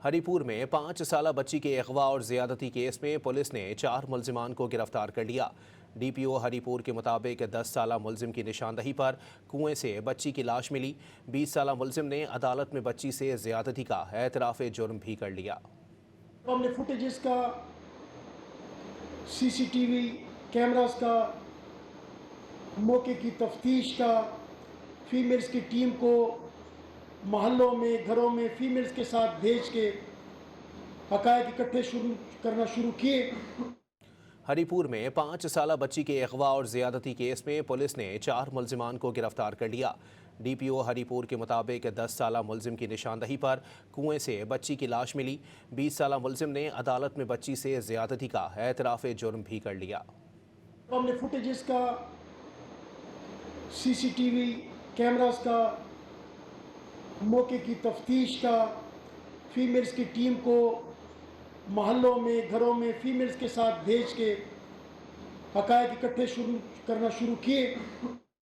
हरिपुर में 5 साला बच्ची के अगवा और ज्यादती केस में पुलिस ने 4 मुलजिमान को गिरफ्तार कर लिया। डीपीओ हरिपुर के मुताबिक 10 साला मुलजिम की निशानदही पर कुएं से बच्ची की लाश मिली। 20 साला मुलजिम ने अदालत में बच्ची से ज्यादती का एतराफ़ जुर्म भी कर लिया। हमने फुटेजेस का, सीसीटीवी कैमरास का, मौके की तफ्तीश का, फीमेल्स की टीम को मोहल्लों में, घरों में फीमेल्स के साथ भेज के हक़ाइक़ इकट्ठे करना शुरू किए। हरिपुर में 5 साला बच्ची के अगवा और ज्यादती केस में पुलिस ने 4 मुलजिमान को गिरफ्तार कर लिया। डीपीओ हरिपुर के मुताबिक 10 साला मुलजिम की निशानदही पर कुएं से बच्ची की लाश मिली। 20 साला मुलजिम ने अदालत में बच्ची से ज्यादती का एतराफ़ जुर्म भी कर लिया। हमने फुटेजेस का, सीसीटीवी कैमरास का, मौके की तफ्तीश का, फीमेल्स की टीम को मोहल्लों में, घरों में फीमेल्स के साथ भेज के हक़ाइक़ इकट्ठे करना शुरू किए।